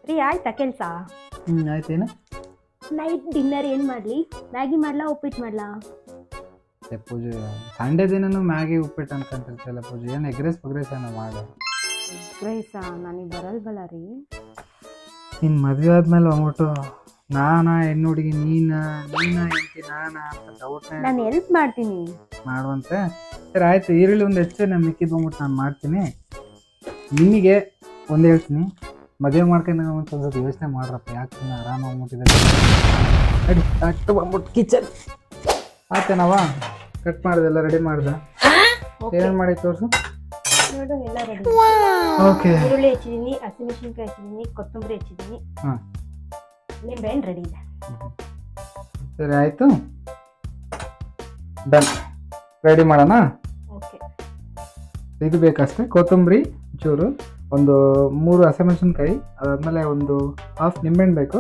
ರೀ ಆಯ್ತಾ ಕೆಲಸ? ಆಯ್ತೇನು ನೈಟ್ ಡಿನ್ನರ್ ಏನು ಮಾಡಲಿ? ಮ್ಯಾಗಿ ಮಾಡ್ಲಾ ಉಪ್ಪಿಟ್ಟು ಮಾಡ್ಲಾ? ಪೂಜೆ ಸಂಡೇ ದಿನನೂ ಮ್ಯಾಗಿ ಉಪ್ಪಿಟ್ಟು ಅನ್ಕೊಂತಿರ್ತಲ್ಲ ಪೂಜೆ, ಏನು ಎಗ್ರೆಸ್ ಪಗ್ರೆಸ್ ಏನೋ ಮಾಡು. ರೈಸಾ ನನಗೆ ಬರಲ್ವಲ್ಲ ರೀ. ನಿನ್ನ ಮದುವೆ ಆದ್ಮೇಲೆ ಹೋಗ್ಬಿಟ್ಟು ನಾನಾ ಹೆಣ್ಣು ಹುಡುಗಿ ನೀನಾ ಹೆಂಡತಿ ನಾನಾ ಅಂತ ಡೌಟ್ನೇ ನಾನು ಹೆಲ್ಪ್ ಮಾಡ್ತೀನಿ. ಮಾಡುವಂತೆ. ಸರಿ ಆಯ್ತು, ಈರುಳ್ಳಿ ಒಂದು ಹೆಚ್ಚು ನಾನು ಮಿಕ್ಕಿದ್ದು ಬಂದ್ಬಿಟ್ಟು ನಾನು ಮಾಡ್ತೀನಿ. ನಿಮಗೆ ಒಂದು ಹೇಳ್ತೀನಿ, ಮದುವೆ ಮಾಡ್ಕೊಂಡು ಒಂದು ಸ್ವಲ್ಪ ಯೋಚನೆ ಮಾಡ್ರಪ್ಪ, ಯಾಕೆ ಸುಮ್ಮನೆ ಆರಾಮಾಗಿ ಹೋಗ್ಬಿಟ್ಟಿದ್ದಾರೆ. ಅಡಿ ಅಷ್ಟು ಬಂದ್ಬಿಟ್ಟು ಕಿಚನ್ ಆಯ್ತೇನವ, ಕಟ್ ಮಾಡಿದೆಲ್ಲ ರೆಡಿ ಮಾಡ್ದೆ. ಏನೇನು ಮಾಡಿ ತೋರಿಸು. ನೋಡು ಎಲ್ಲ ರೆಡಿ. ಓಕೆ, ಈರುಳ್ಳಿ ಹೆಚ್ಚಿದ್ದೀನಿ, ಹಸಿಮೆಣಸಿನ್ಕಾಯಿ ಹೆಚ್ಚಿದ್ದೀನಿ, ಕೊತ್ತಂಬರಿ ಹೆಚ್ಚಿದ್ದೀನಿ. ಹಾಂ ನಿಂಬೆಹಣ್ಣು ರೆಡಿ ಇದೆ. ಸರಿ ಆಯಿತು, ಡನ್. ರೆಡಿ ಮಾಡೋಣ. ಓಕೆ, ಇದು ಬೇಕಷ್ಟೇ, ಕೊತ್ತಂಬರಿ ಚೂರು, ಒಂದು 3 ಹಸಿಮೆಣಸಿನ್ಕಾಯಿ, ಅದಾದಮೇಲೆ ಒಂದು ಹಾಫ್ ನಿಂಬೆಹಣ್ಣು ಬೇಕು,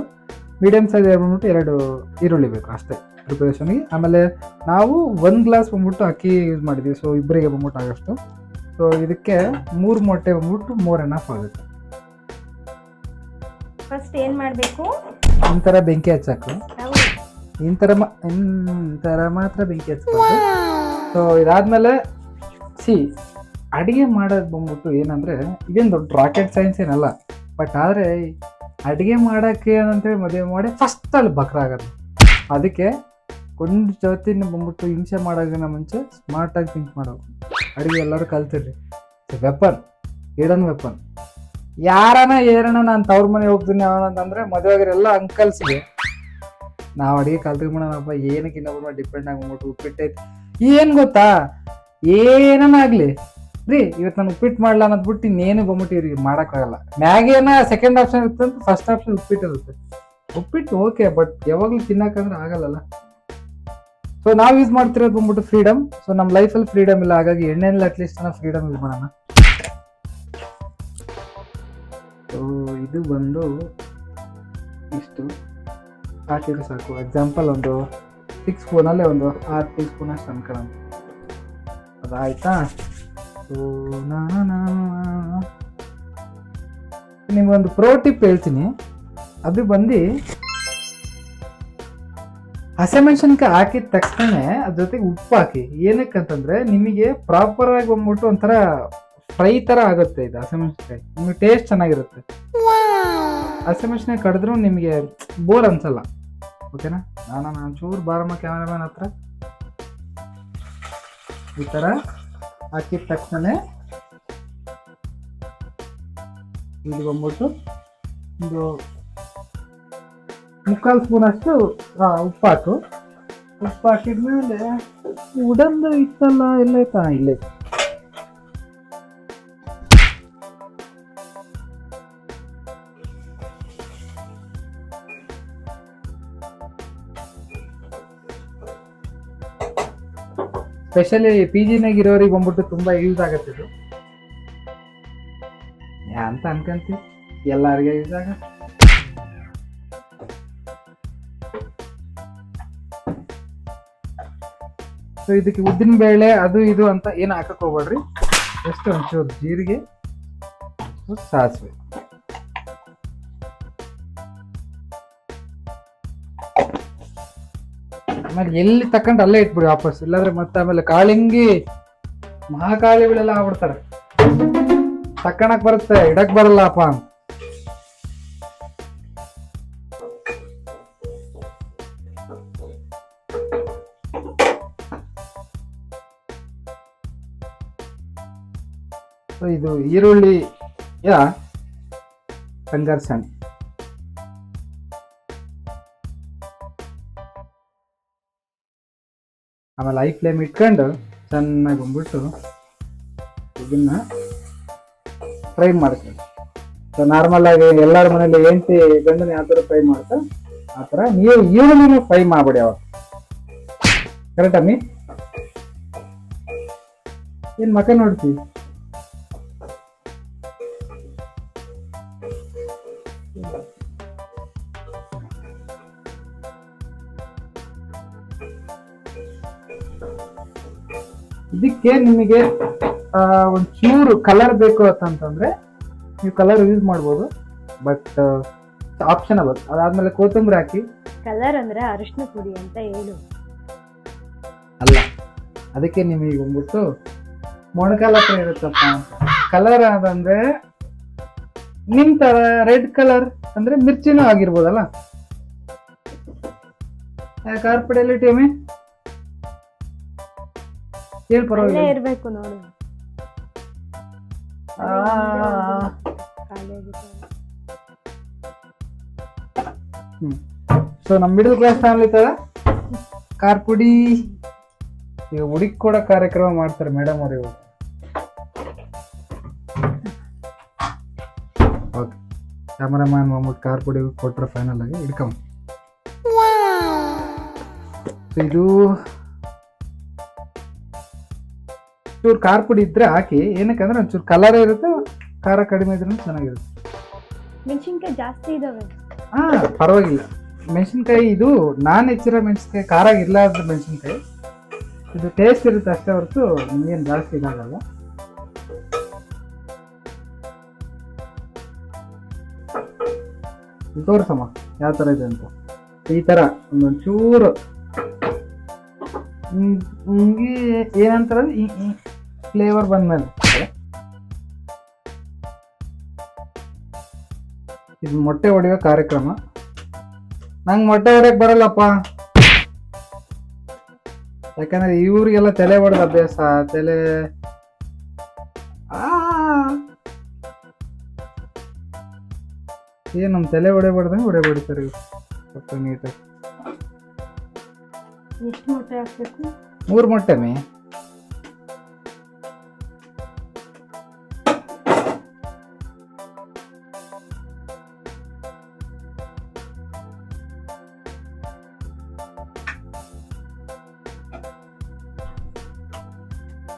ಮೀಡಿಯಮ್ ಸೈಜ್ ಬಂದ್ಬಿಟ್ಟು 2 ಈರುಳ್ಳಿ ಬೇಕು ಅಷ್ಟೇ ಪ್ರಿಪರೇಷನ್ಗೆ. ಆಮೇಲೆ ನಾವು 1 ಗ್ಲಾಸ್ ಬಂದ್ಬಿಟ್ಟು ಅಕ್ಕಿ ಯೂಸ್ ಮಾಡಿದ್ವಿ, ಸೊ ಇಬ್ಬರಿಗೆ ಬಂದ್ಬಿಟ್ಟು ಆಗೋಷ್ಟು. ಸೊ ಇದಕ್ಕೆ 3 ಮೊಟ್ಟೆ ಬಂದ್ಬಿಟ್ಟು ಮೋರ್ ಎನಫ್ ಆಗುತ್ತೆ. ಫಸ್ಟ್ ಏನು ಮಾಡಬೇಕು? ಈ ಥರ ಬೆಂಕಿ ಹಚ್ಚಾಕು, ಈ ಥರ ಮಾತ್ರ ಬೆಂಕಿ ಹಚ್ಬೇಕು. ಸೊ ಇದಾದಮೇಲೆ ಅಡುಗೆ ಮಾಡೋದು ಬಂದ್ಬಿಟ್ಟು ಏನಂದರೆ ಇದೇನು ದೊಡ್ಡ ರಾಕೆಟ್ ಸೈನ್ಸ್ ಏನಲ್ಲ, ಬಟ್ ಆದರೆ ಅಡುಗೆ ಮಾಡೋಕ್ಕೆ ಏನಂತೇಳಿ ಮದುವೆ ಮಾಡಿ ಫಸ್ಟ್ ಅಲ್ಲಿ ಬಕ್ರ ಆಗೋದು. ಅದಕ್ಕೆ ಒಂದು ಜೊತೆನ ಬಂದ್ಬಿಟ್ಟು ಹಿಂಸೆ ಮಾಡೋದನ್ನ ಮುಂಚೆ ಸ್ಮಾರ್ಟಾಗಿ ಥಿಂಕ್ ಮಾಡೋದು. ಅಡುಗೆ ಎಲ್ಲರೂ ಕಲ್ತಿರ್ರಿ, ವೆಪನ್, ಹಿಡನ್ ವೆಪನ್. ಯಾರನ ಏನನ ನಾನು ತವ್ರ ಮನೆ ಹೋಗ್ತೀನಿ ಅವನಂತಂದರೆ ಮದುವೆಗಿರೆಲ್ಲ ಅಂಕಲ್ಸ್ಗೆ ನಾವು ಅಡುಗೆ ಕಲ್ತ್ಕೊಂಬಿಡೋಣಪ್ಪ, ಏನಕ್ಕೆ ಇನ್ನೊಬ್ಬರ ಡಿಪೆಂಡ್ ಆಗ್ಬಿಟ್ಟು ಉಪ್ಪಿಟ್ಟೈತಿ. ಏನು ಗೊತ್ತಾ, ಏನನ್ನಾಗಲಿ ರೀ ಇವತ್ತು ನಾನು ಉಪ್ಪಿಟ್ಟು ಮಾಡಲ್ಲ ಅನ್ನೋದ್ಬಿಟ್ಟು ಇನ್ನೇನು ಬಂದ್ಬಿಟ್ಟು ಇವ್ರಿಗೆ ಮಾಡೋಕ್ಕಾಗಲ್ಲ. ಮ್ಯಾಗಿನ ಸೆಕೆಂಡ್ ಆಪ್ಷನ್ ಇರುತ್ತೆ ಅಂತ ಫಸ್ಟ್ ಆಪ್ಷನ್ ಉಪ್ಪಿಟ್ಟು ಇರುತ್ತೆ. ಉಪ್ಪಿಟ್ಟು ಓಕೆ, ಬಟ್ ಯಾವಾಗಲೂ ತಿನ್ನೋಕ್ಕಂದ್ರೆ ಆಗಲ್ಲಲ್ಲ. ಸೊ ನಾವು ಯೂಸ್ ಮಾಡ್ತಿರೋದು ಬಂದ್ಬಿಟ್ಟು ಫ್ರೀಡಮ್. ಸೊ ನಮ್ಮ ಲೈಫಲ್ಲಿ ಫ್ರೀಡಮ್ ಇಲ್ಲ, ಹಾಗಾಗಿ ಎಣ್ಣೆಲ್ಲ ಅಟ್ಲೀಸ್ಟ್ ನಾವು ಫ್ರೀಡಮ್ ಯೂಸ್ ಮಾಡೋಣ. ಸೊ ಇದು ಬಂದು ಇಷ್ಟು ಹಾಕಿದ್ರೆ ಸಾಕು. ಎಕ್ಸಾಂಪಲ್ ಒಂದು 6 ಸ್ಪೂನಲ್ಲಿ ಒಂದು 6 ಟೀ ಸ್ಪೂನ್ ಅಷ್ಟು ಅನ್ಕೊಳ್ಳೋಣ. ಅದಾಯ್ತಾ? ಸೊ ನಿಮ್ಗೊಂದು ಪ್ರೋ ಟಿಪ್ ಹೇಳ್ತೀನಿ. ಅದು ಬಂದು ಹಸಿಮೆಣಸಿನ್ಕಾಯಿ ಹಾಕಿದ ತಕ್ಷಣ ಅದ್ರ ಜೊತೆಗೆ ಉಪ್ಪು ಹಾಕಿ. ಏನಕ್ಕಂತಂದ್ರೆ ನಿಮಗೆ ಪ್ರಾಪರ್ ಆಗಿ ಬಂದ್ಬಿಟ್ಟು ಒಂಥರ ಫ್ರೈ ಥರ ಆಗುತ್ತೆ ಇದು ಹಸಿಮೆಣಸಿನ್ಕಾಯಿ, ನಿಮಗೆ ಟೇಸ್ಟ್ ಚೆನ್ನಾಗಿರುತ್ತೆ. ಹಸಿಮೆಣಸಿನ್ಕಾಯಿ ಕಡಿದ್ರೂ ನಿಮಗೆ ಬೋರ್ ಅನ್ಸಲ್ಲ. ಓಕೆನಾ? ನಾನು ಚೂರು ಬಾರಮ್ಮ ಕ್ಯಾಮರಾಮ್ಯಾನ್ ಹತ್ರ. ಈ ಥರ ಹಾಕಿದ ತಕ್ಷಣ ಇದು ಬಂದ್ಬಿಟ್ಟು ಒಂದು 3/4 ಸ್ಪೂನ್ ಅಷ್ಟು ಉಪ್ಪು ಹಾಕು. ಉಪ್ಪು ಹಾಕಿದ್ಮೇಲೆ ಉಡಂದು ಇತ್ತಲ್ಲ, ಎಲ್ಲೈತಾ? ಇಲ್ಲೇ. ಸ್ಪೆಷಲಿ ಪಿ ಜಿನಾಗಿರೋರಿಗೆ ಬಂದ್ಬಿಟ್ಟು ತುಂಬ ಯೂಸ್ ಆಗುತ್ತೆ ಇದು. ಅಂತ ಅನ್ಕೊಂತೀವಿ, ಎಲ್ಲರಿಗೆ ಯೂಸ್ ಆಗತ್ತೆ. ಸೊ ಇದಕ್ಕೆ ಉದ್ದಿನ ಬೇಳೆ ಅದು ಇದು ಅಂತ ಏನು ಹಾಕಕ್ಕೆ ಹೋಗ್ಬೇಡ್ರಿ. ಎಷ್ಟು ಒಂಚೂರು ಜೀರಿಗೆ, ಸಾಸಿವೆ, ಆಮೇಲೆ ಎಲ್ಲಿ ತಕೊಂಡು ಅಲ್ಲೇ ಇಟ್ಬಿಡಿ ವಾಪಸ್, ಇಲ್ಲಾಂದ್ರೆ ಮತ್ತೆ ಆಮೇಲೆ ಕಾಳಿಂಗಿ ಮಹಾಕಾಳಿಗಳೆಲ್ಲ ಆಗ್ಬಿಡ್ತಾರೆ. ತಕ್ಕಣಕ್ ಬರುತ್ತೆ, ಇಡಕ್ ಬರಲ್ಲ ಅಪ್ಪ. ಇದು ಈರುಳ್ಳಿಯ ಸಂಘರ್ಷಣೆ. ಆಮೇಲೆ ಐ ಫ್ಲೇಮ್ ಇಟ್ಕೊಂಡು ಚೆನ್ನಾಗಿ ಬಂದ್ಬಿಟ್ಟು ಇದನ್ನ ಫ್ರೈ ಮಾಡ್ತೀನಿ. ಸೊ ನಾರ್ಮಲ್ ಆಗಿ ಎಲ್ಲರ ಮನೇಲಿ ಹೆಂಡತಿ ಗಂಡನ ಯಾವ ಥರ ಫ್ರೈ ಮಾಡ್ತಾ ಆ ಥರ ನೀವು ಈರುಳ್ಳಿನೂ ಫ್ರೈ ಮಾಡ್ಬಿಡಿ. ಅವಾಗ ಕರೆಕ್ಟ್ ಅಮ್ಮಿ? ಏನು ಮಕ್ಕ ನೋಡ್ತೀವಿ? ಇದಕ್ಕೆ ನಿಮಗೆ ಒಂಚೂರು ಕಲರ್ ಬೇಕು ಅಂತಂದ್ರೆ ನೀವು ಕಲರ್ ಯೂಸ್ ಮಾಡ್ಬೋದು, ಬಟ್ ಆಪ್ಷನಬಲ್. ಅದಾದ್ಮೇಲೆ ಕೊತ್ತಂಬರಿ ಹಾಕಿ. ಕಲರ್ ಅಂದ್ರೆ ಅರಿಶಿನ ಪುಡಿ ಅಂತ ಹೇಳು. ಅಲ್ಲ, ಅದಕ್ಕೆ ನಿಮಗೆ ಬಂದ್ಬಿಟ್ಟು ಮೊಣಕಾಲ ಹತ್ರ ಇರುತ್ತಪ್ಪ. ಕಲರ್ ಅದಂದ್ರೆ ನಿಮ್ ತರ ರೆಡ್ ಕಲರ್ ಅಂದ್ರೆ ಮಿರ್ಚಿನೂ ಆಗಿರ್ಬೋದಲ್ಲ. ಖಾರ ಪುಡಿಯಲ್ಲಿ ಟೇಮಿ ಏನ್ ಅಲ್ಲೇ ಪರವಾಗಿಲ್ಲ. ಇರ್ಬೇಕು ನೋಡು. ಖಾಲಿ ಆಗಿದೆ. ಸೊ ನಮ್ ಮಿಡಲ್ ಕ್ಲಾಸ್ ಫ್ಯಾಮಿಲಿ ತರ ಖಾರ ಪುಡಿ ಈಗ ಹುಡುಕಿ ಕೊಡೋ ಕಾರ್ಯಕ್ರಮ ಮಾಡ್ತಾರೆ ಮೇಡಮ್ ಅವ್ರು ಇವಾಗ. ಓಕೆ, ಕ್ಯಾಮರಾಮ್ಯಾನ್ ಬಂದ್ಬಿಟ್ಟು ಖಾರ ಪುಡಿ ಕೊಟ್ರೆ ಫೈನಲ್ ಆಗಿ ಹಿಡ್ಕೊಂಡ್. ಇದು ಚೂರು ಖಾರ ಪುಡಿ ಇದ್ರೆ ಹಾಕಿ. ಏನಕ್ಕಂದ್ರೆ ಒಂಚೂರು ಕಲರ್ ಇರುತ್ತೆ, ಖಾರ ಕಡಿಮೆ ಇದ್ರೂ ಚೆನ್ನಾಗಿರುತ್ತೆ. ಮೆಣಸಿನ್ಕಾಯಿ ಜಾಸ್ತಿ ಇದಾವೆ. ಹಾ ಪರವಾಗಿಲ್ಲ. ಮೆಣಸಿನ್ಕಾಯಿ ಇದು ನಾನ್ ಹೆಚ್ಚಿರೋ ಮೆಣಸಿನ್ಕಾಯಿ, ಖಾರ ಇರ್ಲಾರ್ದ ಮೆಣಸಿನ್ಕಾಯಿ. ಇದು ಟೇಸ್ಟ್ ಇರುತ್ತೆ ಅಷ್ಟೇ ಹೊರತು ನಿಮ್ಗೇನು ಜಾಸ್ತಿ ಇದಾಗಲ್ಲ. ತೋರ್ಸಮ್ಮ ಯಾವ ಥರ ಇದೆ ಅಂತ. ಈ ಥರ ಒಂದೊಂದು ಚೂರು ಹಿಂಗೆ ಏನಂತಾರೆ ಈ ಫ್ಲೇವರ್ ಬಂದ್ಮೇಲೆ ಇದು ಮೊಟ್ಟೆ ಹೊಡೆಯೋ ಕಾರ್ಯಕ್ರಮ. ನಂಗೆ ಮೊಟ್ಟೆ ಹೊಡೆಯಕ್ಕೆ ಬರಲ್ಲಪ್ಪ, ಯಾಕಂದ್ರೆ ಇವ್ರಿಗೆಲ್ಲ ತಲೆ ಹೊಡೆದ ಅಭ್ಯಾಸ. ತಲೆ ಏನ್ ನಮ್ ತಲೆ ಹೊಡೆಬಾರ್ದಂಗೆ ಹೊಡೆಬಾಡ್ತಾರೆ ಇವ್ರು. ಸ್ವಲ್ಪ ನೀಟಾಗಿ. ಎಷ್ಟು ಮೊಟ್ಟೆ ಹಾಕ್ಬೇಕು? 3 ಮೊಟ್ಟೆ ಮೇ.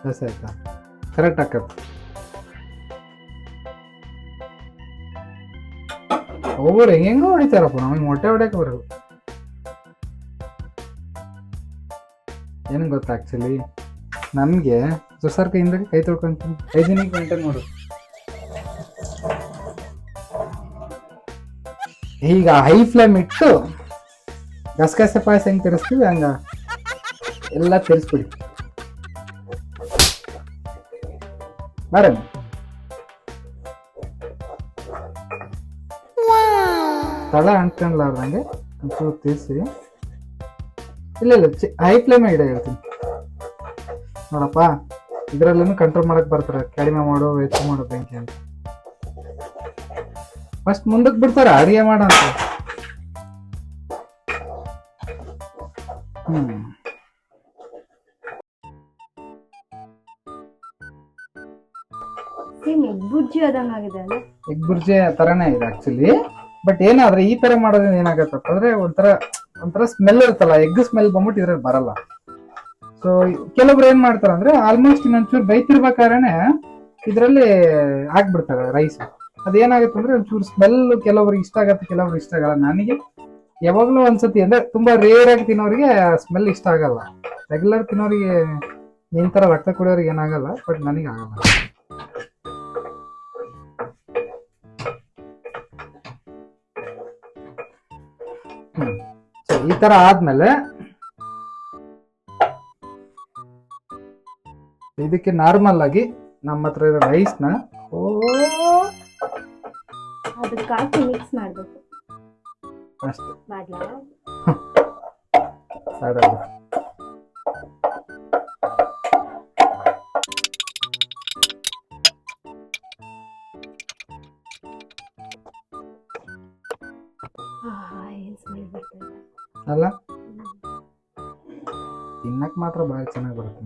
ಆಯ್ತಾ? ಕರೆಕ್ಟ್ ಹಾಕಪ್ಪ. ಒಬ್ಬರು ಹೆಂಗೋ ಹೊಡಿತಾರಪ್ಪ, ನಮಗೆ ಮೊಟ್ಟೆ ಹೊಡ್ಯಕ್ಕೆ ಬರೋದು. ಏನು ಗೊತ್ತಾ ಆಕ್ಚುಲಿ ನಮಗೆ ಜೊಸರ್ ಕೈಯಿಂದ ಕೈ ತೊಳ್ಕೊಂತೀನಿ. ಹೈಜಿನಿಕ್ ಮೇಂಟೈನ್ ಮಾಡು. ಈಗ ಹೈ ಫ್ಲೇಮ್ ಇಟ್ಟು ಗಸಗಸೆ ಪಾಯಸ ಹೆಂಗೆ ತಿರ್ಸ್ತೀವಿ ಹಂಗ ಎಲ್ಲ ತಿರ್ಸ್ಬಿಡಿ. ಬರ ತಳ ಅಂಟ್ಕೊಂಡ್ಲಾರ್ದಂಗೆ ಒಂಚೂರು ತಿರ್ಸಿ. ಇಲ್ಲ ಹೈ ಫ್ಲೇಮ್ ಇಡ ಹೇಳ್ತೀನಿ ನೋಡಪ್ಪ. ಇದರಲ್ಲೂ ಕಂಟ್ರೋಲ್ ಮಾಡಕ್ ಬರ್ತಾರೆ, ಕಡಿಮೆ ಮಾಡೋ ಹೆಚ್ಚು ಮಾಡೋ ಬೆಂಕಿ ಅಂತ. ಫಸ್ಟ್ ಮುಂದಕ್ಕೆ ಬಿಡ್ತಾರೆ ಅಡಿಗೆ ಮಾಡ ಅಂತ. ಎಗ್ ಬುರ್ಜಿ ಆದಂಗಾಗಿದೆ ಅಲ್ಲ? ಎಗ್ ಬುರ್ಜಿ ತರನೇ ಇದೆ ಆಕ್ಚುಲಿ. ಬಟ್ ಏನಾದ್ರೆ ಈ ತರ ಮಾಡೋದ್ರಿಂದ ಏನಾಗತ್ತಪ್ಪ ಅಂದ್ರೆ ಒಂಥರ ಸ್ಮೆಲ್ ಇರುತ್ತಲ್ಲ, ಎಗ್ ಸ್ಮೆಲ್ ಬಂದ್ಬಿಟ್ಟು ಇದ್ರಲ್ಲಿ ಬರಲ್ಲ. ಸೊ ಕೆಲವ್ರು ಏನ್ ಮಾಡ್ತಾರೆ ಅಂದ್ರೆ ಆಲ್ಮೋಸ್ಟ್ ಇನ್ನೊಂಚೂರು ಬೈತಿರ್ಬೇಕಾದ್ರೆ ಇದ್ರಲ್ಲಿ ಹಾಕ್ಬಿಡ್ತಾರೆ ರೈಸ್. ಅದೇನಾಗುತ್ತೆ ಅಂದ್ರೆ ಒಂಚೂರು ಸ್ಮೆಲ್ ಕೆಲವ್ರಿಗೆ ಇಷ್ಟ ಆಗತ್ತೆ, ಕೆಲವ್ರಿಗೆ ಇಷ್ಟ ಆಗಲ್ಲ. ನನಗೆ ಯಾವಾಗ್ಲೂ ಒಂದ್ಸತಿ ಅಂದ್ರೆ ತುಂಬಾ ರೇರ್ ಆಗಿ ತಿನ್ನೋರಿಗೆ ಸ್ಮೆಲ್ ಇಷ್ಟ ಆಗಲ್ಲ. ರೆಗ್ಯುಲರ್ ತಿನ್ನೋರಿಗೆ ನಿನ್ ತರ ರಕ್ತ ಕುಡಿಯೋರಿಗೆ ಏನಾಗಲ್ಲ, ಬಟ್ ನನಗೆ ಆಗಲ್ಲ. ಈ ತರ ಆದ್ಮೇಲೆ ಇದಕ್ಕೆ ನಾರ್ಮಲ್ ಆಗಿ ನಮ್ಮ ಹತ್ರ ಇರೋ ರೈಸ್ ನ ಅದಕ್ಕೆ ಹಾಕಿ ಮಿಕ್ಸ್ ಮಾಡ್ಬೇಕು ಅಷ್ಟೇ. ಮಾಡ್ಲಾ? ಅಲ್ಲ ತಿನ್ನಕ್ ಮಾತ್ರ ಬಾರಿ ಚೆನ್ನಾಗಿ ಬರುತ್ತೆ.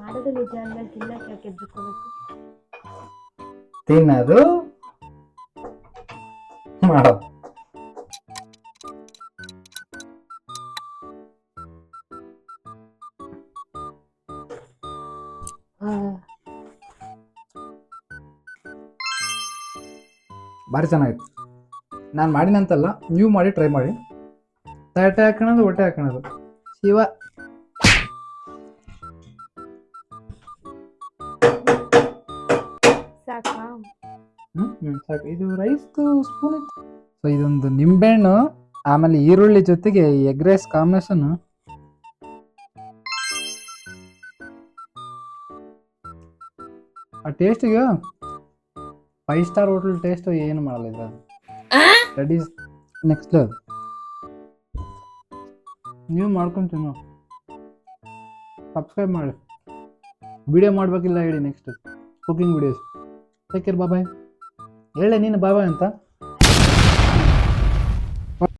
ಮಾಡೋದು ನಿಜ ಅಂದ್ರೆ ತಿನ್ನಕ್ಕೆ ಯಾಕೆ ಎದ್ರುಕೋಬೇಕು? ತಿನ್ನೋದು ಮಾಡೋದು. ಭಾರಿ ಚೆನ್ನಾಗಿತ್ತು. ನಾನು ಮಾಡಿನಂತಲ್ಲ, ನೀವು ಮಾಡಿ ಟ್ರೈ ಮಾಡಿ. ತಟ್ಟೆ ಹಾಕೋಣದು, ಹೊಟ್ಟೆ ಹಾಕೋಣದು. ಶಿವ ಸಾಕು. ಸಾಕು. ಇದು ರೈಸ್ದು ಸ್ಪೂನ್ ಇತ್ತು. ಸೊ ಇದೊಂದು ನಿಂಬೆಹಣ್ಣು ಆಮೇಲೆ ಈರುಳ್ಳಿ ಜೊತೆಗೆ ಎಗ್ ರೈಸ್ ಕಾಂಬಿನೇಷನ್. ಆ ಟೇಸ್ಟಿಗೆ 5 ಸ್ಟಾರ್ ಹೋಟೆಲ್ ಟೇಸ್ಟ್ ಏನು ಮಾಡಲ್ಲ ಇದು. That is next level. ನೀವು ಮಾಡ್ಕೊಂಡು ತಿನ್ನೋ, ಸಬ್ಸ್ಕ್ರೈಬ್ ಮಾಡಿ, ವಿಡಿಯೋ ಮಾಡಬೇಕಿಲ್ಲ ಹೇಳಿ next cooking videos. Take care, bye. ಹೇಳೆ ನೀನು ಬಾಯ್ ಅಂತ.